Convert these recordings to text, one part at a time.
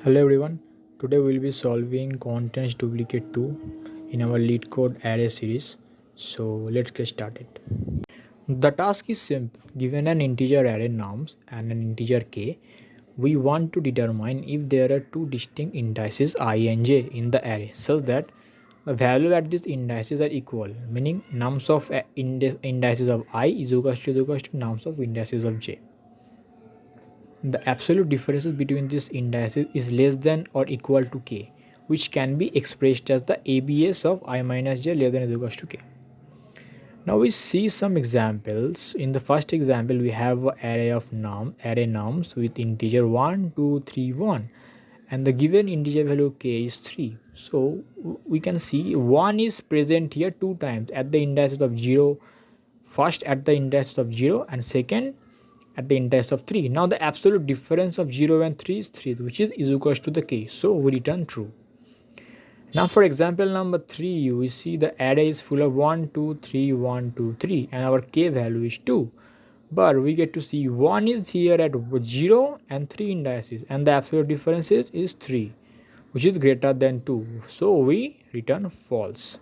Hello everyone, today we'll be solving contents duplicate 2 in our lead code array series. So let's get started. The task is simple. Given an integer array nums and an integer k, we want to determine if there are two distinct indices I and j in the array such that the value at these indices are equal, meaning nums of indices of I is equals to nums of indices of j. The absolute differences between these indices is less than or equal to k, which can be expressed as the ABS of I minus j less than or equals to k. Now we see some examples. In the first example, we have an array nums with integer 1, 2, 3, 1, and the given integer value k is 3. So we can see 1 is present here two times at the indices of 0, first at the index of 0 and second at the index of 3. Now the absolute difference of 0 and 3 is 3, which is equals to the k. So we return true. Now for example number 3, we see the array is full of 1, 2, 3, 1, 2, 3 and our k value is 2. But we get to see 1 is here at 0 and 3 indices and the absolute difference is 3, which is greater than 2. So we return false.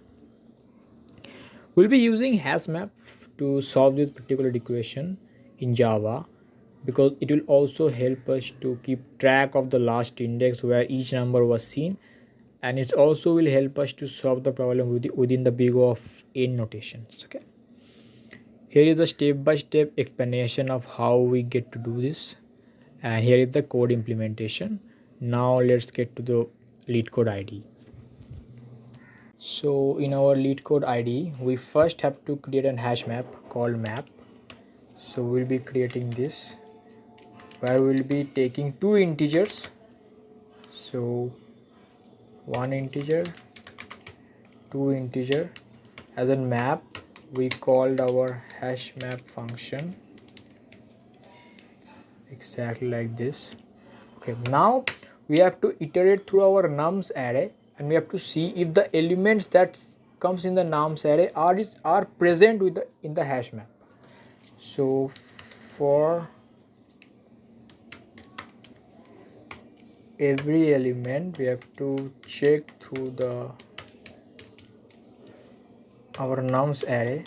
We'll be using HashMap to solve this particular equation in Java because it will also help us to keep track of the last index where each number was seen, and it also will help us to solve the problem within the big of n notations. Okay, here is a step-by-step explanation of how we get to do this, and here is the code implementation. Now let's get to the lead code ID. So in our lead code ID, we first have to create an hash map called map. So we'll be creating this where we'll be taking two integers. So one integer, two integer. As a map, we called our hash map function exactly like this. Okay, now we have to iterate through our nums array and we have to see if the elements that comes in the nums array are present in the hash map. So for every element we have to check through our nums array.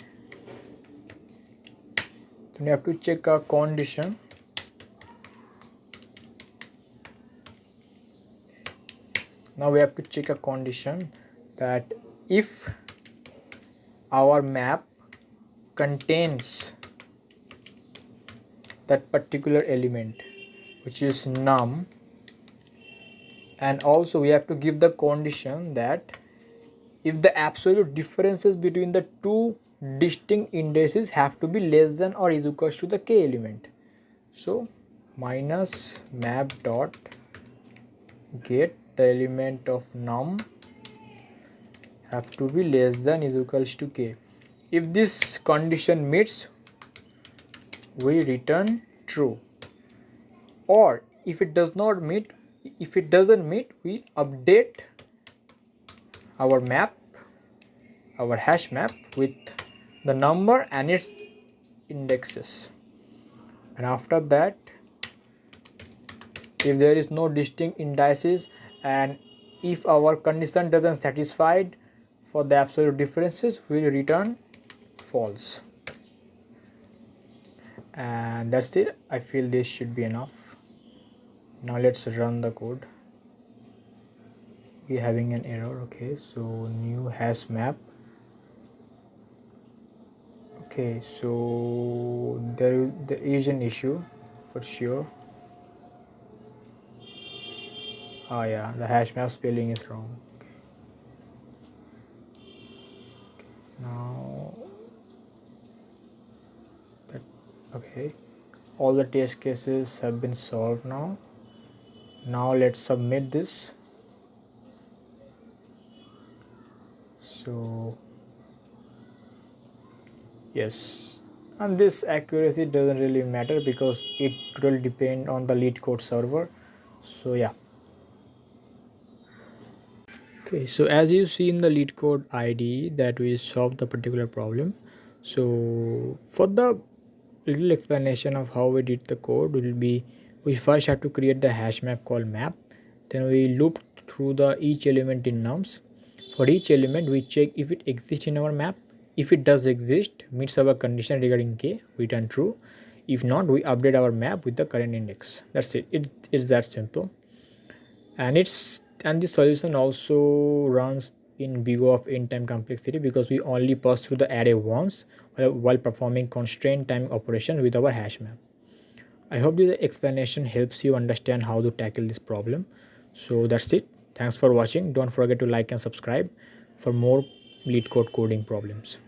Then we have to check a condition. Now we have to check a condition that if our map contains that particular element which is num, and also we have to give the condition that if the absolute differences between the two distinct indices have to be less than or is equals to the k element. So minus map dot get the element of num have to be less than is equals to k. If this condition meets, we return true, or if it does not meet, if it doesn't meet, we update our map, our hash map with the number and its indexes. And after that, if there is no distinct indices and if our condition doesn't satisfied for the absolute differences, we will return false. And that's it. I feel this should be enough. Now let's run the code. We're having an error. Okay, so new hash map. Okay, so there is an issue for sure. Oh yeah, the hash map spelling is wrong. Okay. Now that, okay, all the test cases have been solved now. Now let's submit this. So yes, and this accuracy doesn't really matter because it will depend on the lead code server. So yeah. Okay, so as you see in the lead code ID that we solved the particular problem. So for the little explanation of how we did the code will be, we first have to create the hash map called map, Then we loop through the each element in nums. For each element, we check if it exists in our map. If it does exist, meets our condition regarding k, we return true. If not, we update our map with the current index. That's it. It's that simple. And the solution also runs in big O of n time complexity because we only pass through the array once while performing constraint time operation with our hash map. I hope this explanation helps you understand how to tackle this problem. So that's it. Thanks for watching. Don't forget to like and subscribe for more lead code coding problems.